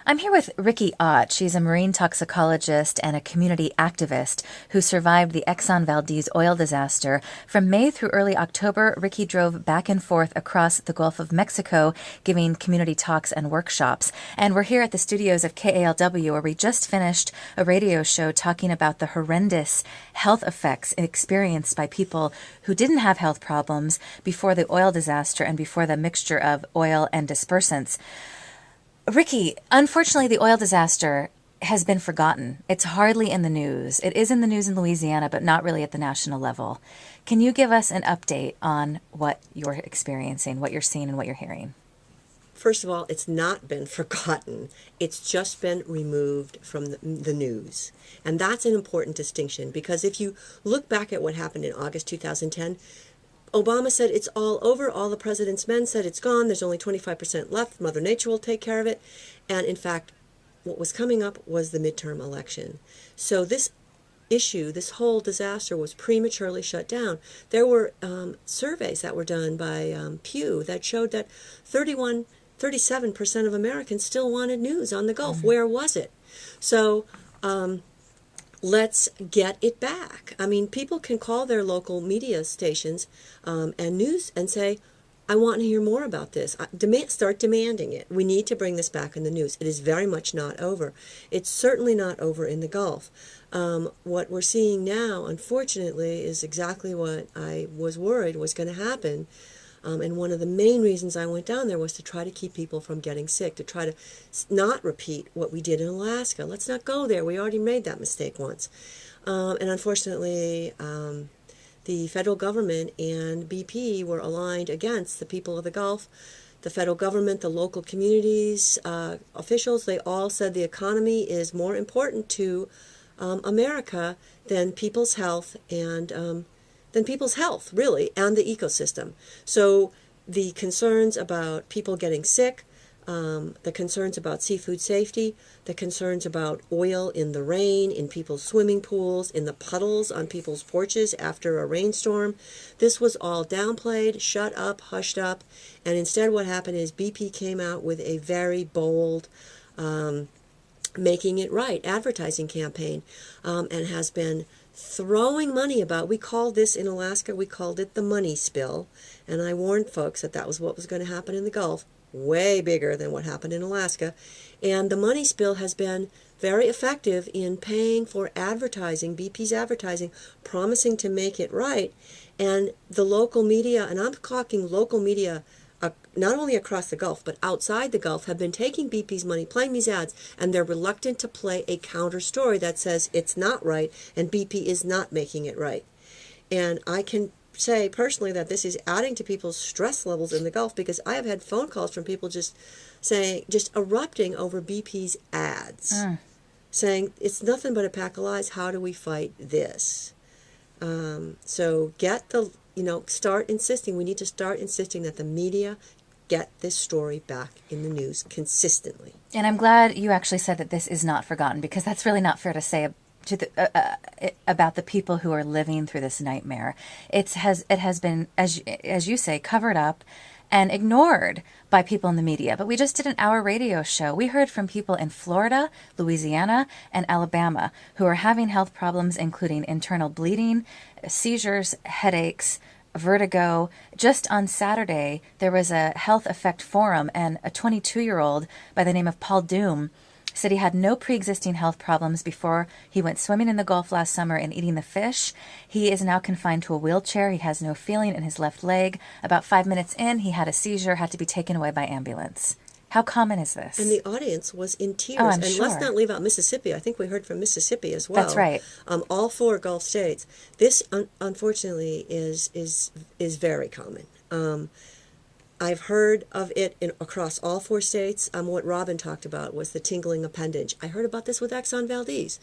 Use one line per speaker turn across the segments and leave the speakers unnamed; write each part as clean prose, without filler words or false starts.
I'm here with Riki Ott. She's a marine toxicologist and a community activist who survived the Exxon Valdez oil disaster. From May through early October, Riki drove back and forth across the Gulf of Mexico, giving community talks and workshops. And we're here at the studios of KALW, where we just finished a radio show talking about the horrendous health effects experienced by people who didn't have health problems before the oil disaster and before the mixture of oil and dispersants. Riki, unfortunately, the oil disaster has been forgotten. It's hardly in the news. It is in the news in Louisiana, but not really at the national level. Can you give us an update on what you're experiencing, what you're seeing, and what you're hearing?
First of all, it's not been forgotten. It's just been removed from the news. And that's an important distinction, because if you look back at what happened in August 2010, Obama said it's all over. All the president's men said it's gone. There's only 25% left. Mother Nature will take care of it. And in fact, what was coming up was the midterm election. So this issue, this whole disaster, was prematurely shut down. There were surveys that were done by Pew that showed that 37% of Americans still wanted news on the Gulf. Where was it? So let's get it back. I mean, people can call their local media stations and news and say, I want to hear more about this. Start demanding it. We need to bring this back in the news. It is very much not over. It's certainly not over in the Gulf. What we're seeing now, unfortunately, is exactly what I was worried was going to happen. And one of the main reasons I went down there was to try to keep people from getting sick, to try to not repeat what we did in Alaska. Let's not go there. We already made that mistake once. And unfortunately, the federal government and BP were aligned against the people of the Gulf. The federal government, the local communities, officials, they all said the economy is more important to America than people's health really, and the ecosystem. So the concerns about people getting sick, the concerns about seafood safety, the concerns about oil in the rain, in people's swimming pools, in the puddles on people's porches after a rainstorm, this was all downplayed, shut up, hushed up, and instead what happened is BP came out with a very bold, making it right advertising campaign, and has been throwing money about. We called this in Alaska, we called it the money spill, and I warned folks that that was what was going to happen in the Gulf, way bigger than what happened in Alaska. And the money spill has been very effective in paying for advertising, BP's advertising, promising to make it right. And the local media, and I'm talking local media not only across the Gulf, but outside the Gulf, have been taking BP's money, playing these ads, and they're reluctant to play a counter story that says it's not right and BP is not making it right. And I can say personally that this is adding to people's stress levels in the Gulf, because I have had phone calls from people just erupting over BP's ads, saying it's nothing but a pack of lies. How do we fight this? So start insisting. We need to start insisting that the media get this story back in the news consistently.
And I'm glad you actually said that this is not forgotten, because that's really not fair to say about the people who are living through this nightmare. It has been, as you say, covered up and ignored by people in the media. But we just did an hour radio show. We heard from people in Florida, Louisiana, and Alabama who are having health problems, including internal bleeding, seizures, headaches, vertigo. Just on Saturday, there was a health effect forum, and a 22-year-old by the name of Paul Doom said he had no pre-existing health problems before he went swimming in the Gulf last summer and eating the fish. He is now confined to a wheelchair. He has no feeling in his left leg. About 5 minutes in, he had a seizure, had to be taken away by ambulance. How common is this?
And the audience was in tears.
Oh,
and
sure.
Let's not leave out Mississippi. I think we heard from Mississippi as well.
That's right.
All 4 Gulf states. This, unfortunately, is very common. I've heard of it across all 4 states. What Robin talked about was the tingling appendage. I heard about this with Exxon Valdez.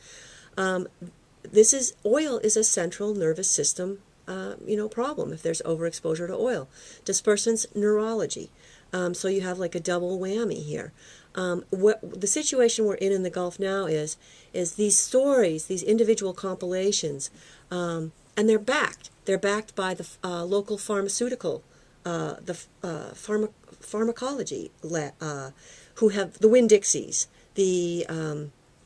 Oil is a central nervous system problem if there's overexposure to oil. Dispersants, neurology. So you have like a double whammy here. What the situation we're in the Gulf now is these stories, these individual compilations, and they're backed. They're backed by the local pharmaceutical, pharmacology, who have the Winn-Dixies. the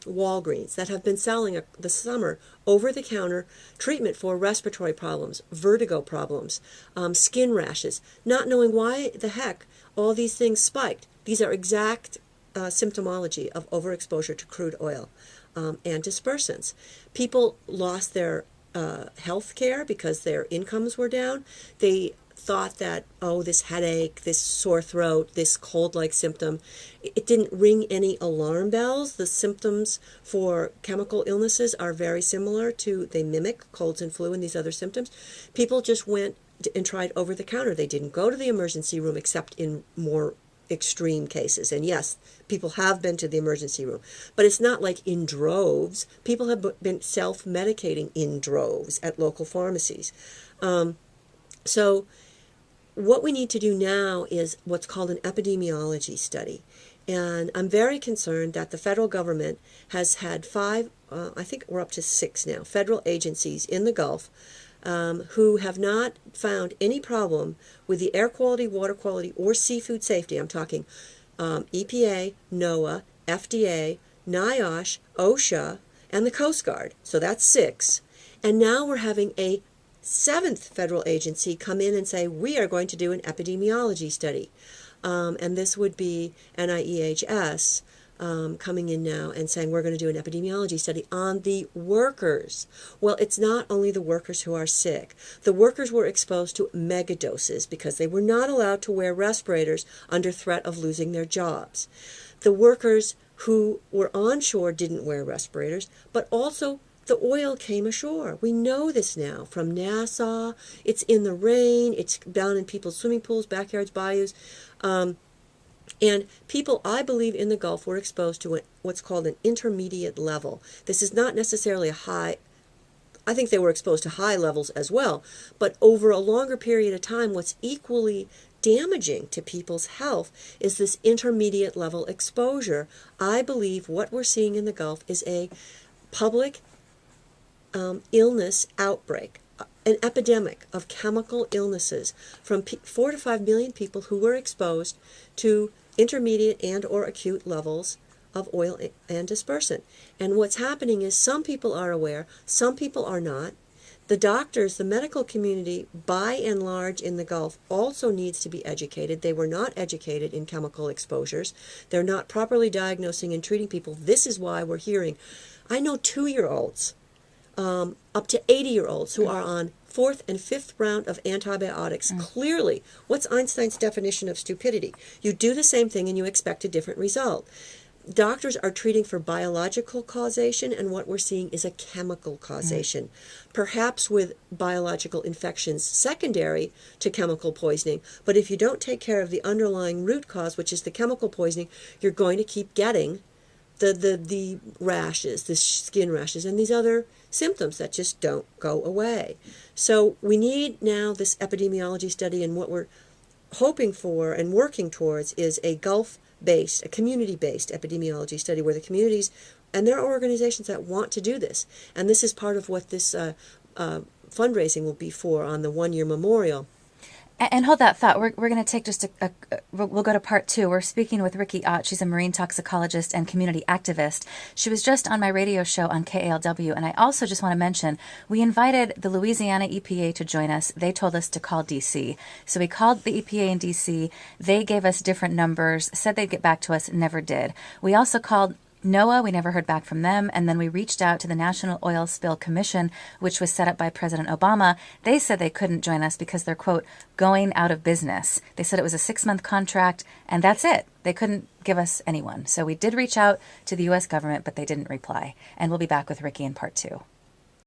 Walgreens that have been selling this summer over-the-counter treatment for respiratory problems, vertigo problems, skin rashes, not knowing why the heck all these things spiked. These are exact symptomology of overexposure to crude oil and dispersants. People lost their health care because their incomes were down. They thought that, oh, this headache, this sore throat, this cold-like symptom, it didn't ring any alarm bells. The symptoms for chemical illnesses are very similar to, they mimic colds and flu and these other symptoms. People just went and tried over-the-counter. They didn't go to the emergency room except in more extreme cases. And yes, people have been to the emergency room, but it's not like in droves. People have been self-medicating in droves at local pharmacies. So what we need to do now is what's called an epidemiology study. And I'm very concerned that the federal government has had I think we're up to 6 now, federal agencies in the Gulf who have not found any problem with the air quality, water quality, or seafood safety. I'm talking EPA, NOAA, FDA, NIOSH, OSHA, and the Coast Guard. So that's 6. And now we're having a 7th federal agency come in and say, we are going to do an epidemiology study. And this would be NIEHS coming in now and saying, we're going to do an epidemiology study on the workers. Well, it's not only the workers who are sick. The workers were exposed to megadoses because they were not allowed to wear respirators under threat of losing their jobs. The workers who were onshore didn't wear respirators, but also the oil came ashore. We know this now from Nassau. It's in the rain. It's down in people's swimming pools, backyards, bayous. And people, I believe, in the Gulf were exposed to what's called an intermediate level. This is not necessarily a high. I think they were exposed to high levels as well. But over a longer period of time, what's equally damaging to people's health is this intermediate level exposure. I believe what we're seeing in the Gulf is a public illness outbreak, an epidemic of chemical illnesses from 4 to 5 million people who were exposed to intermediate and or acute levels of oil and dispersant. And what's happening is some people are aware, some people are not. The doctors, the medical community, by and large in the Gulf, also needs to be educated. They were not educated in chemical exposures. They're not properly diagnosing and treating people. This is why we're hearing, I know 2-year-olds, up to 80-year-olds who are on 4th and 5th round of antibiotics. Clearly, what's Einstein's definition of stupidity? You do the same thing and you expect a different result. Doctors are treating for biological causation, and what we're seeing is a chemical causation, perhaps with biological infections secondary to chemical poisoning. But if you don't take care of the underlying root cause, which is the chemical poisoning, you're going to keep getting the rashes, the skin rashes, and these other symptoms that just don't go away. So we need now this epidemiology study, and what we're hoping for and working towards is a Gulf-based, a community-based epidemiology study where the communities, and there are organizations that want to do this, and this is part of what this fundraising will be for on the 1-year memorial.
And hold that thought. We're going to take just we'll go to part 2. We're speaking with Riki Ott. She's a marine toxicologist and community activist. She was just on my radio show on KALW. And I also just want to mention, we invited the Louisiana EPA to join us. They told us to call DC. So we called the EPA in DC. They gave us different numbers, said they'd get back to us, never did. We also called NOAA, we never heard back from them, and then we reached out to the National Oil Spill Commission, which was set up by President Obama. They said they couldn't join us because they're, quote, going out of business. They said it was a 6-month contract, and that's it. They couldn't give us anyone. So we did reach out to the U.S. government, but they didn't reply. And we'll be back with Riki in part 2.